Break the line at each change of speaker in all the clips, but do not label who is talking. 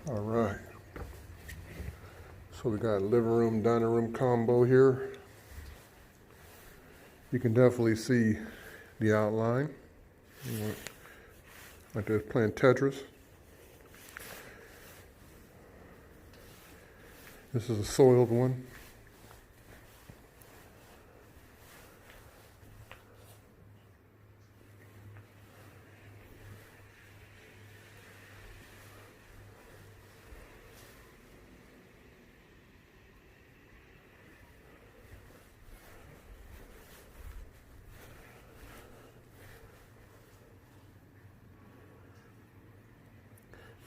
All right. So we got a living room, dining room combo here. You can definitely see the outline. Like they're playing Tetris. This is a soiled one.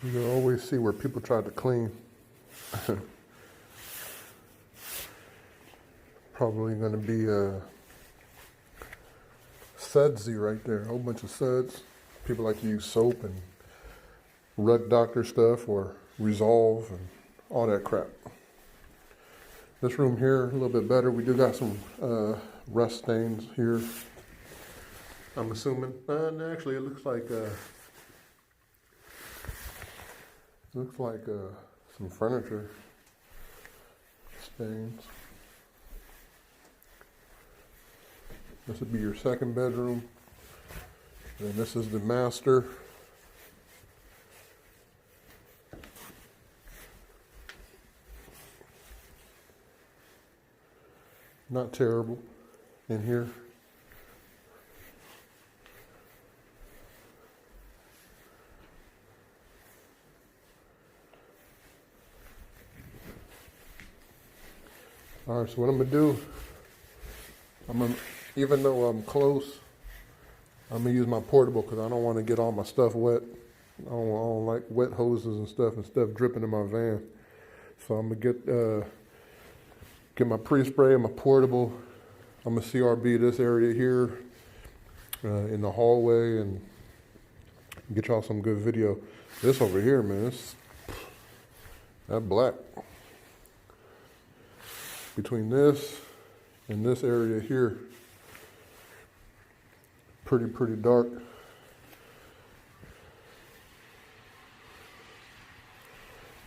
You can always see where people tried to clean. Probably going to be a sudsy right there. A whole bunch of suds. People like to use soap and rug doctor stuff or Resolve and all that crap. This room here, a little bit better. We do got some rust stains here. I'm assuming. Actually, it looks like some furniture stains. This would be your second bedroom. And this is the master. Not terrible in here. All right, so what I'm gonna do, even though I'm close, I'm gonna use my portable because I don't want to get all my stuff wet. I don't like wet hoses and stuff dripping in my van. So I'm gonna get my pre-spray and my portable. I'm gonna CRB this area here in the hallway and get y'all some good video. This over here, man, that black. Between this and this area here, pretty dark.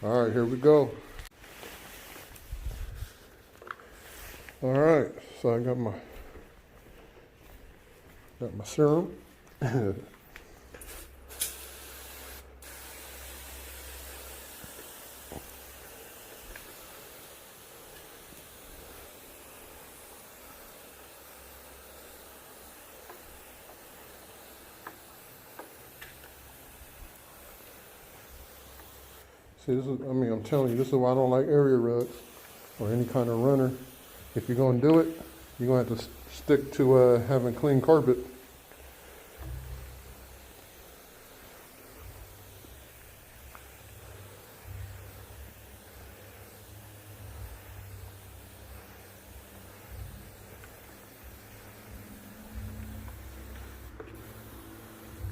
All right, here we go. All right, so I got my serum. See, I'm telling you, this is why I don't like area rugs or any kind of runner. If you're gonna do it, you're gonna have to stick to having clean carpet.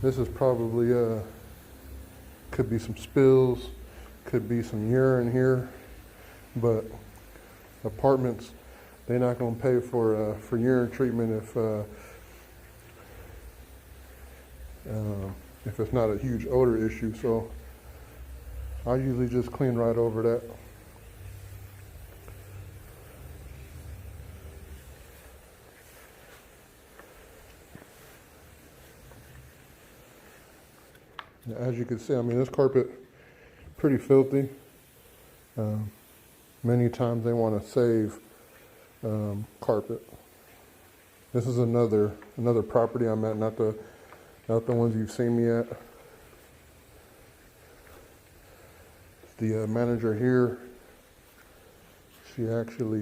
This is probably, could be some spills. Could be some urine here, but apartments, they're not going to pay for urine treatment if it's not a huge odor issue. So I usually just clean right over that. As you can see, I mean, this carpet pretty filthy. Many times they want to save carpet. This is another property I'm at, not the ones you've seen me at. The manager here, she actually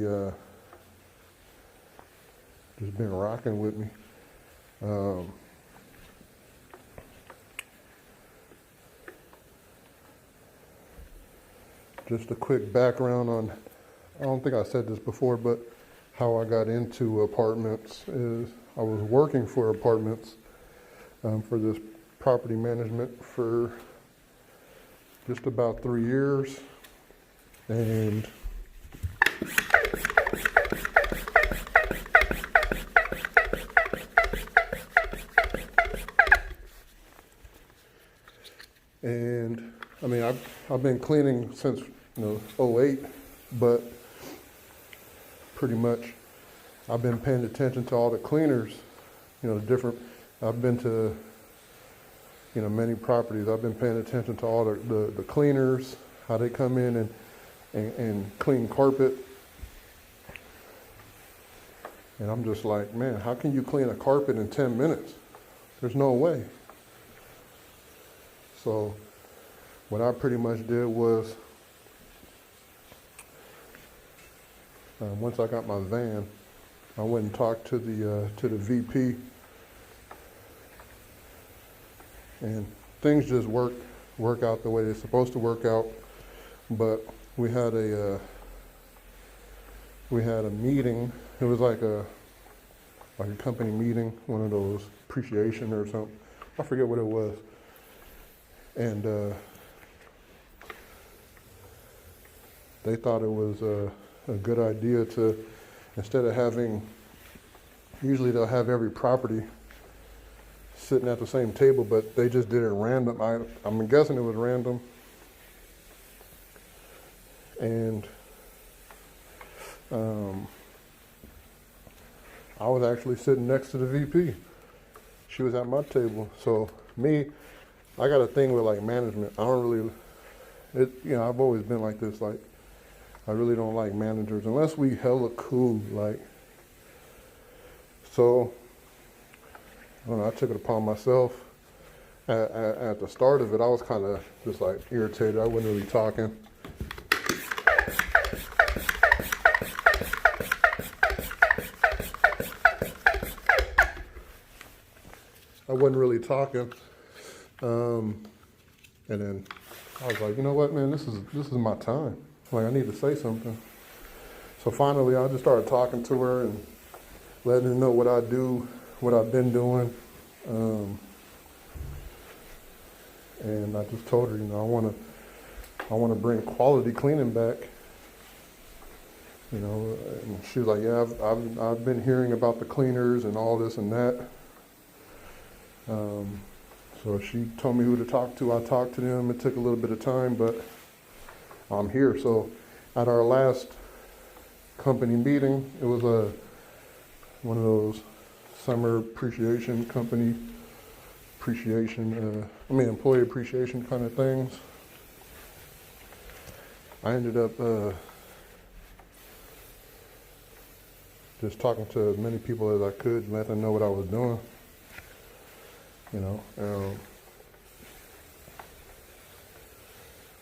just been rocking with me. Just a quick background on, I don't think I said this before, but how I got into apartments is I was working for apartments for this property management for just about 3 years. And I mean, I've been cleaning since, '08, but pretty much I've been paying attention to all the cleaners, I've been to, many properties. I've been paying attention to all the cleaners, how they come in and clean carpet. And I'm just like, man, how can you clean a carpet in 10 minutes? There's no way. So what I pretty much did was, once I got my van, I went and talked to the VP, and things just work out the way they're supposed to work out. But we had a meeting. It was like a company meeting, one of those appreciation or something. I forget what it was. And they thought it was a good idea to, instead of having, usually they'll have every property sitting at the same table, but they just did it random. I'm guessing it was random. And I was actually sitting next to the VP. She was at my table. So me, I got a thing with like management. I don't really, I've always been like this. Like, I really don't like managers unless we hella cool. Like, so I don't know. I took it upon myself. At the start of it, I was kind of just like irritated. I wasn't really talking. And then I was like, you know what, man, this is my time. Like, I need to say something. So finally, I just started talking to her and letting her know what I do, what I've been doing. And I just told her, I want to bring quality cleaning back. And she was like, yeah, I've been hearing about the cleaners and all this and that. So she told me who to talk to. I talked to them. It took a little bit of time, but I'm here. So at our last company meeting, it was one of those summer appreciation company employee appreciation kind of things. I ended up just talking to as many people as I could and let them know what I was doing.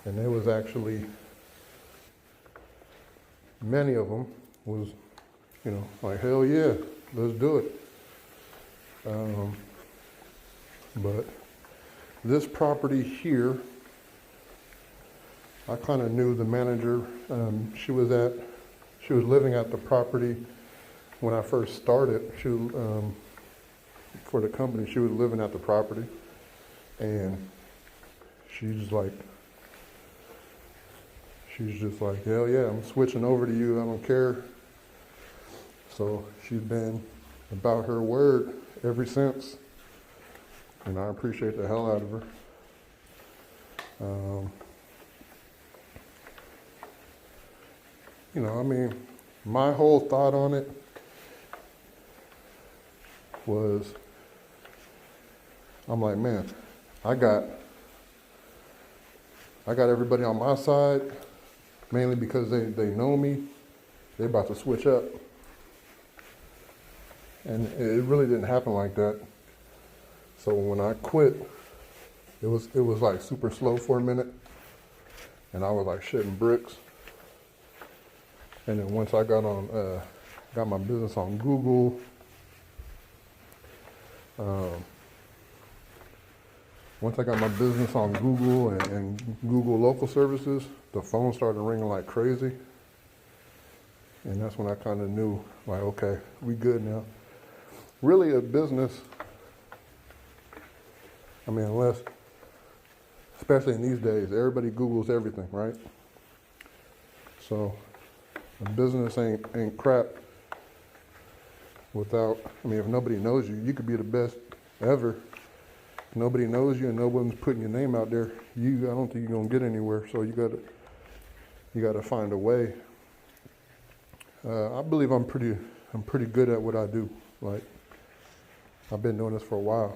And there was actually, many of them was, like, hell yeah, let's do it. But this property here, I kind of knew the manager. She was living at the property when I first started. For the company, she was living at the property, and she's just like, hell yeah, I'm switching over to you, I don't care. So she's been about her word ever since, and I appreciate the hell out of her. My whole thought on it was, I'm like, man, I got everybody on my side, mainly because they know me. They're about to switch up. And it really didn't happen like that. So when I quit, it was like super slow for a minute. And I was like shitting bricks. And then once I got my business on Google, once I got my business on Google and Google local services, the phone started ringing like crazy. And that's when I kind of knew, like, okay, we good now. Really a business, unless, especially in these days, everybody Googles everything, right? So a business ain't crap without, if nobody knows you, you could be the best ever. nobody knows you and no one's putting your name out there, I don't think you're gonna get anywhere. So you gotta find a way. I believe I'm pretty good at what I do. Like, I've been doing this for a while.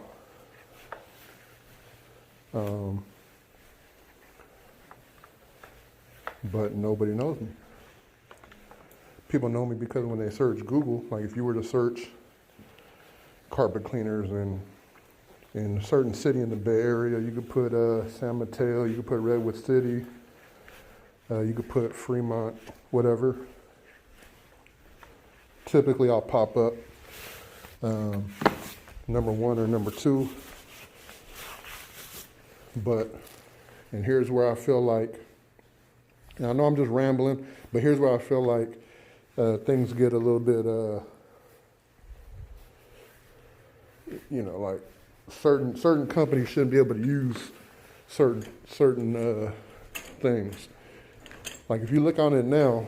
But nobody knows me. People know me because when they search Google, like if you were to search carpet cleaners in a certain city in the Bay Area, you could put San Mateo, you could put Redwood City, you could put Fremont, whatever. Typically I'll pop up number 1 or number 2. And here's where I feel like, and I know I'm just rambling, but here's where I feel like things get a little bit, like certain companies shouldn't be able to use certain things. Like if you look on it now,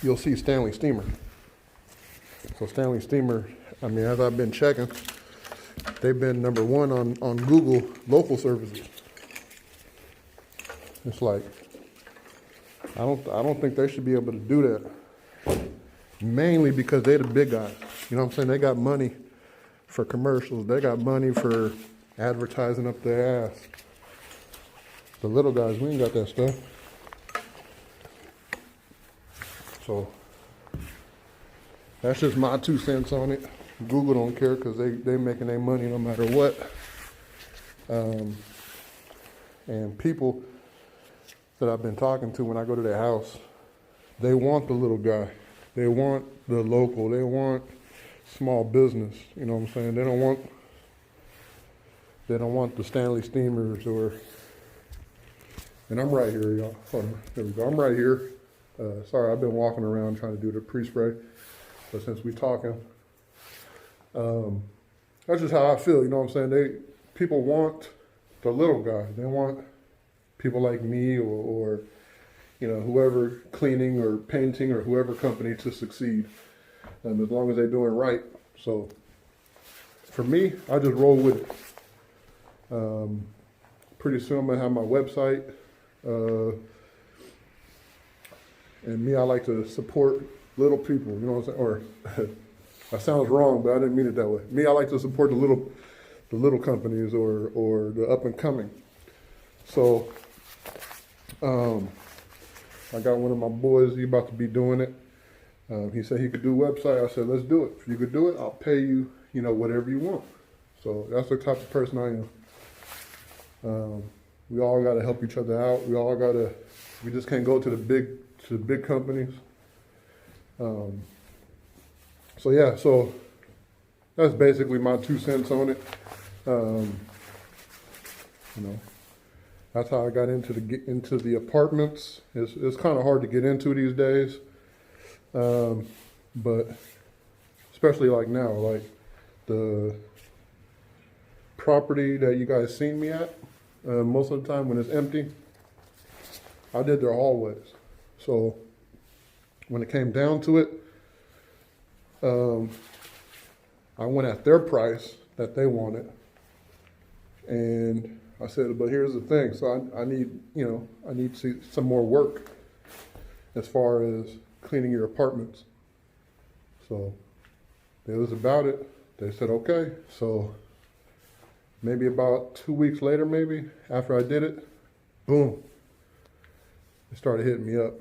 you'll see Stanley Steamer. So Stanley Steamer, I mean, as I've been checking, they've been number 1 on Google local services. It's like, I don't think they should be able to do that. Mainly because they're the big guys. You know what I'm saying? They got money for commercials. They got money for advertising up their ass. The little guys, we ain't got that stuff. So that's just my 2 cents on it. Google don't care because they making their money no matter what. And people that I've been talking to when I go to their house, they want the little guy. They want the local. They want small business. You know what I'm saying? They don't want the Stanley Steamers and I'm right here, y'all. Hold on. There we go. I'm right here. Sorry, I've been walking around trying to do the pre-spray. But since we're talking, that's just how I feel. You know what I'm saying? People want the little guy. They want people like me or whoever cleaning or painting or whoever company to succeed, as long as they're doing right. So for me, I just roll with it. Pretty soon I'm gonna have my website. And me, I like to support little people. You know what I'm saying? Or that sounds wrong, but I didn't mean it that way. Me, I like to support the little companies or the up and coming. So I got one of my boys, he about to be doing it. He said he could do a website. I said, let's do it. If you could do it, I'll pay you, whatever you want. So that's the type of person I am. We all got to help each other out. We just can't go to the big companies. So that's basically my 2 cents on it. That's how I got into the apartments. It's kind of hard to get into these days, but especially like now, like the property that you guys seen me at, most of the time when it's empty, I did their hallways. So when it came down to it, I went at their price that they wanted, and I said, but here's the thing. So I need to see some more work as far as cleaning your apartments. So it was about it. They said, okay. So maybe about 2 weeks later, maybe after I did it, boom, they started hitting me up.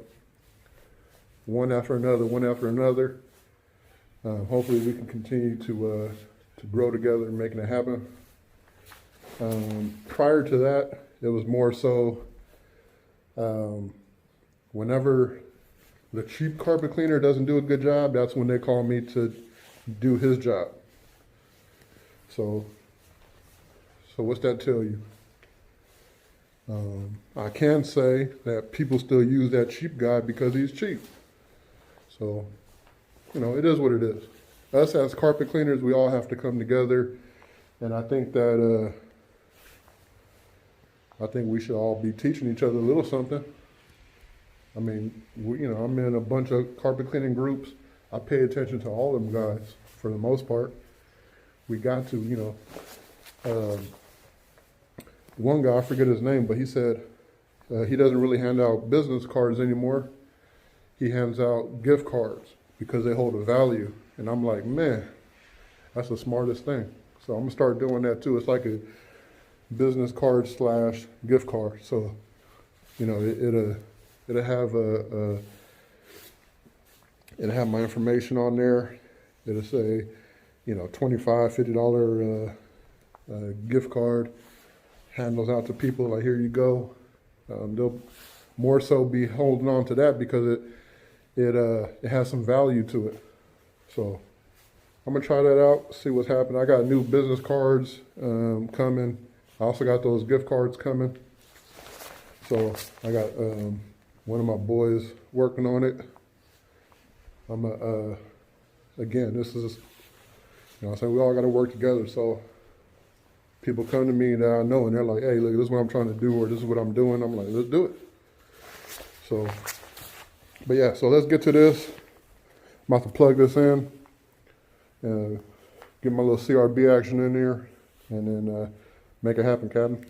One after another. Hopefully we can continue to grow together and making it happen. Prior to that, it was more so whenever the cheap carpet cleaner doesn't do a good job, that's when they call me to do his job. So what's that tell you? I can say that people still use that cheap guy because he's cheap. So, it is what it is. Us as carpet cleaners, we all have to come together, and I think that we should all be teaching each other a little something. I mean, I'm in a bunch of carpet cleaning groups. I pay attention to all them guys for the most part. We got to, one guy, I forget his name, but he said he doesn't really hand out business cards anymore. He hands out gift cards because they hold a value. And I'm like, man, that's the smartest thing. So I'm gonna start doing that too. It's like a business card / gift card. So, you know, it'll have it'll have my information on there. It'll say, you know, $25, $50 gift card. Hand those out to people, like, here you go. They'll more so be holding on to that because it has some value to it. So I'm gonna try that out, see what's happening. I got new business cards coming. I also got those gift cards coming. So I got one of my boys working on it. Again, this is, you know, I'm saying we all got to work together. So people come to me that I know and they're like, hey, look, this is what I'm trying to do, or this is what I'm doing. I'm like, let's do it. So, but yeah, so let's get to this. I'm about to plug this in and get my little CRB action in there and then make it happen, Captain.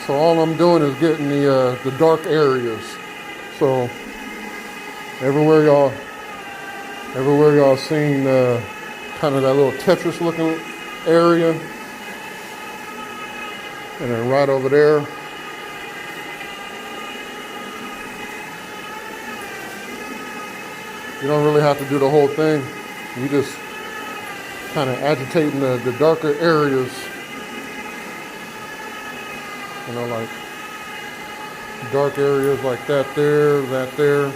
So all I'm doing is getting the dark areas. So everywhere y'all seen kind of that little Tetris looking area, and then right over there, you don't really have to do the whole thing. You just kind of agitating the darker areas. You know, like dark areas like that there, that there.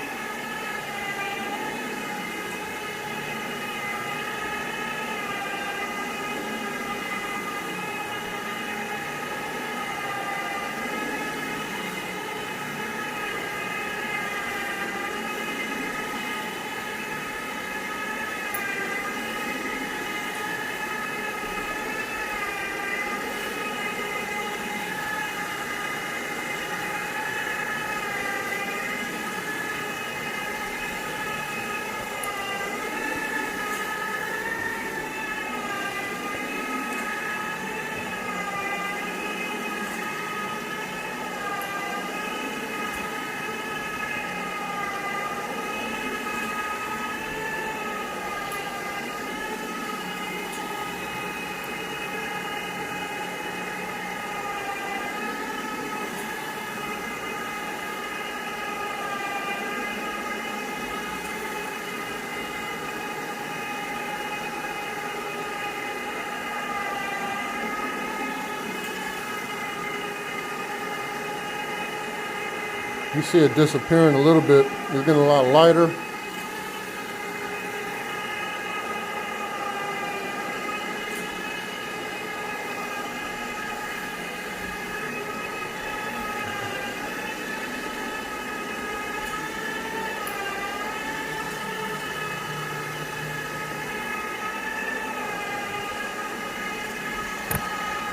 You see it disappearing a little bit. It's getting a lot lighter.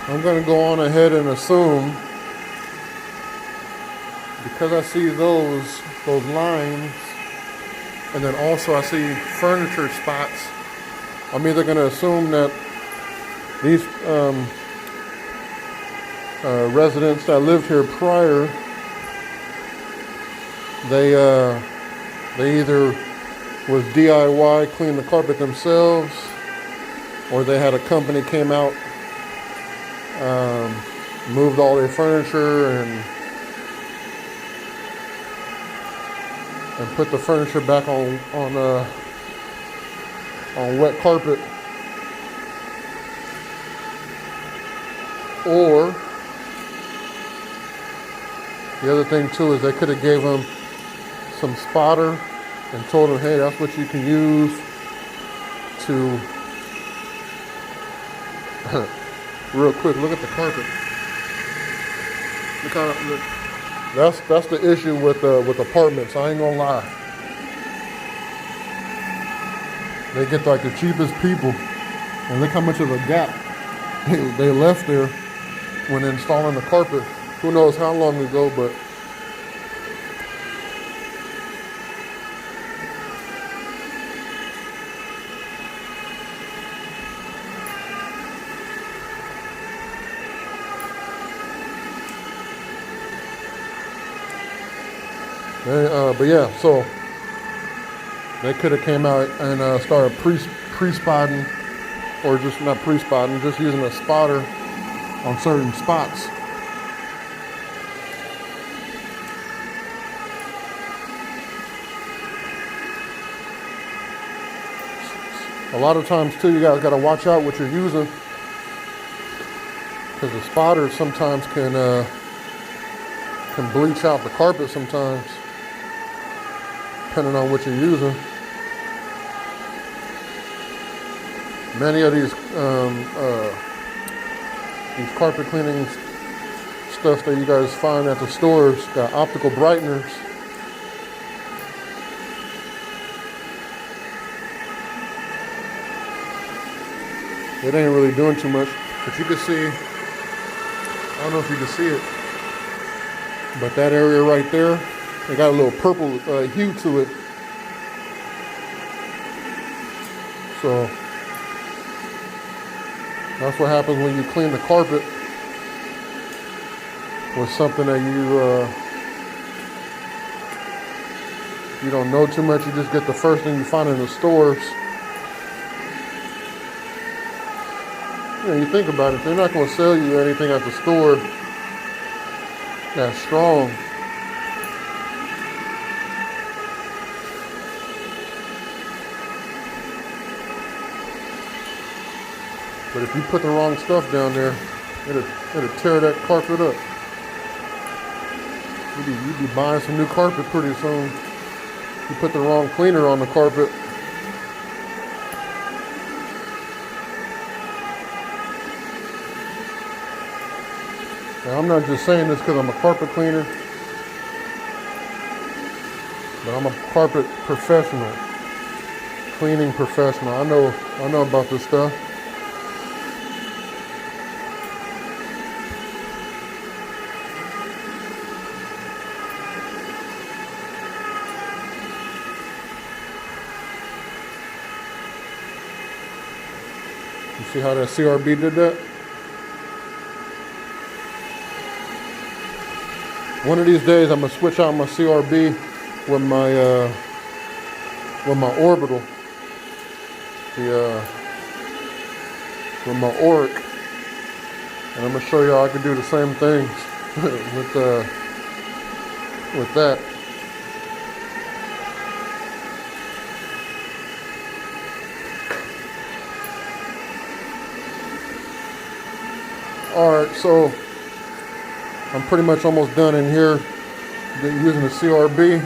I'm going to go on ahead and assume, because I see those lines, and then also I see furniture spots, I'm either going to assume that these residents that lived here prior, they either was DIY, clean the carpet themselves, or they had a company came out, moved all their furniture and put the furniture back on wet carpet. Or the other thing too is they could have gave them some spotter and told them, hey, that's what you can use to real quick, look at the carpet. Look. That's the issue with apartments. I ain't gonna lie. They get like the cheapest people, and look how much of a gap they left there when installing the carpet. Who knows how long ago, but yeah, so they could have came out and started pre-spotting, or just not pre-spotting, just using a spotter on certain spots. A lot of times too, you guys got to watch out what you're using, because the spotters sometimes can bleach out the carpet sometimes, depending on what you're using. Many of these carpet cleaning stuff that you guys find at the stores got optical brighteners. It ain't really doing too much, but you can see, I don't know if you can see it, but that area right there, it got a little purple hue to it. So that's what happens when you clean the carpet with something that you don't know too much. You just get the first thing you find in the stores. You know, you think about it, they're not going to sell you anything at the store that's strong. But if you put the wrong stuff down there, it'll tear that carpet up. You'd be buying some new carpet pretty soon. You put the wrong cleaner on the carpet. Now, I'm not just saying this because I'm a carpet cleaner, but I'm a carpet professional, cleaning professional. I know about this stuff. You see how that CRB did that? One of these days, I'm gonna switch out my CRB with my orbital, with my Oric, and I'm gonna show y'all I can do the same things with that. All right, so I'm pretty much almost done in here using the CRB.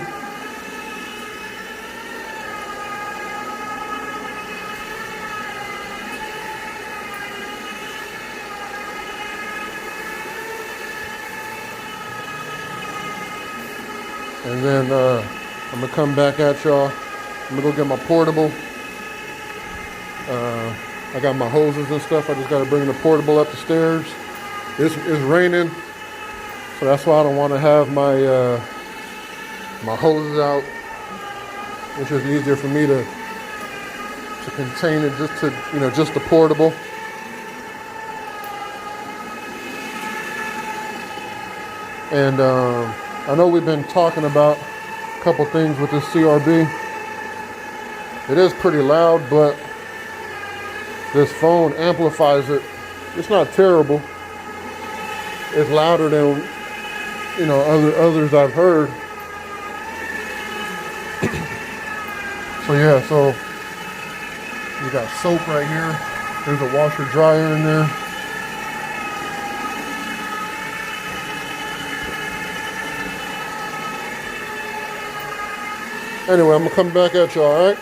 And then I'm gonna come back at y'all. I'm gonna go get my portable. I got my hoses and stuff. I just gotta bring the portable up the stairs. It's raining. So that's why I don't want to have my my hoses out. It's just easier for me to contain it, just to, you know, just the portable. And I know we've been talking about a couple things with this CRB. It is pretty loud, but this phone amplifies it. It's not terrible. It's louder than, you know, others I've heard. So yeah, so you got soap right here. There's a washer dryer in there. Anyway, I'm gonna come back at you, all right?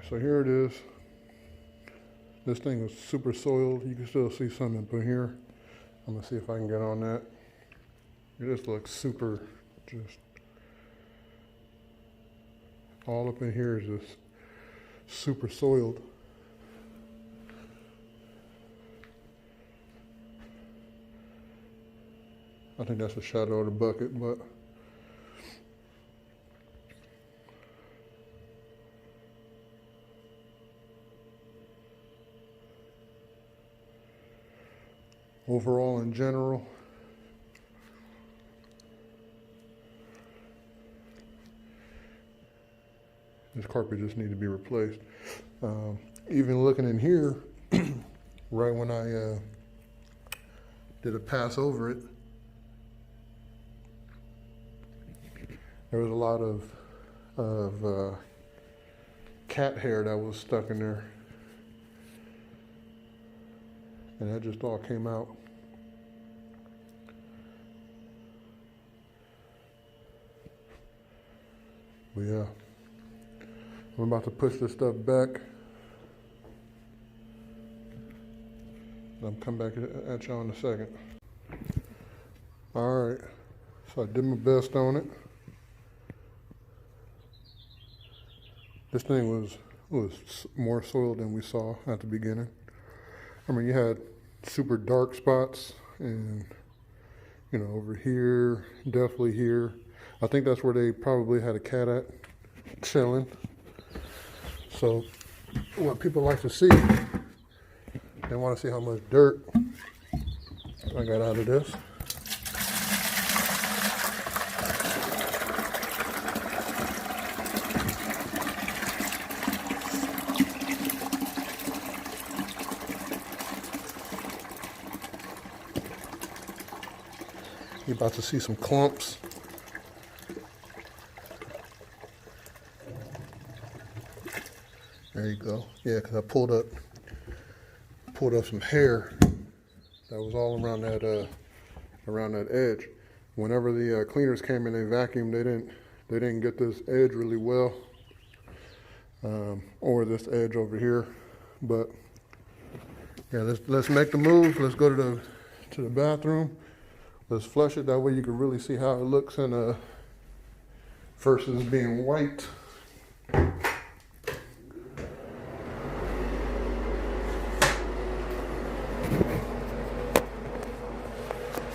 So here it is. This thing is super soiled. You can still see something up in here. I'm gonna see if I can get on that. It just looks super, just all up in here is just super soiled. I think that's a shadow of the bucket, but overall in general, this carpet just needs to be replaced. Even looking in here, right when I did a pass over it, there was a lot of cat hair that was stuck in there. And that just all came out. But yeah, I'm about to push this stuff back. I'll come back at y'all in a second. All right, so I did my best on it. This thing was more soiled than we saw at the beginning. I mean, you had super dark spots and, you know, over here, definitely here. I think that's where they probably had a cat at, chilling. So what people like to see, they want to see how much dirt I got out of this. You're about to see some clumps. There you go. Yeah, because I pulled up some hair that was all around that edge. Whenever the cleaners came in, they vacuumed. They didn't get this edge really well, or this edge over here. But yeah, let's make the move. Let's go to the bathroom. Let's flush it, that way you can really see how it looks in versus being white.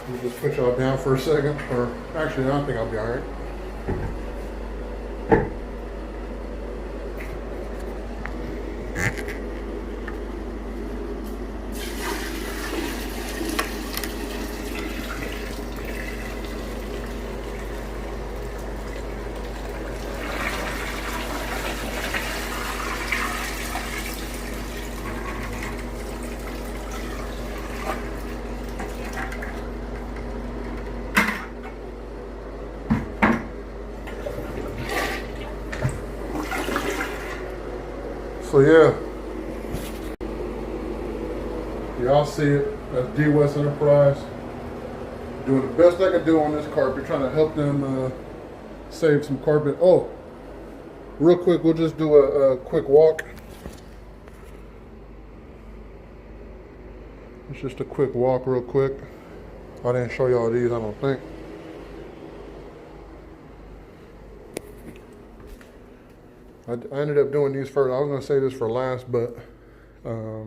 We'll just put y'all down for a second, or actually I think I'll be all right. So yeah, y'all see it. That's DWES Enterprise. Doing the best I can do on this carpet, trying to help them save some carpet. Oh, real quick, we'll just do a quick walk. It's just a quick walk real quick. I didn't show y'all these, I don't think. I ended up doing these first. I was gonna say this for last, but I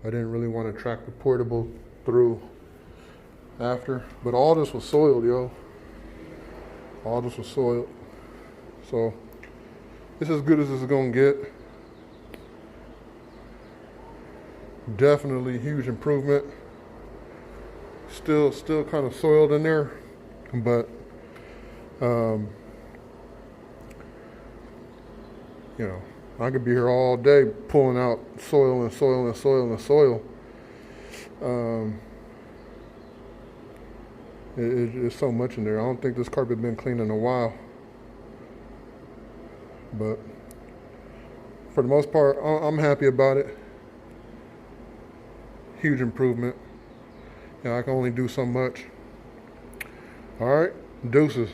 didn't really want to track the portable through after. But all this was soiled, yo. All this was soiled. So it's as good as it's gonna get. Definitely huge improvement. Still kind of soiled in there, but you know, I could be here all day pulling out soil and soil and soil and soil. It's so much in there. I don't think this carpet been cleaned in a while. But for the most part, I'm happy about it. Huge improvement. Yeah, I can only do so much. All right, deuces.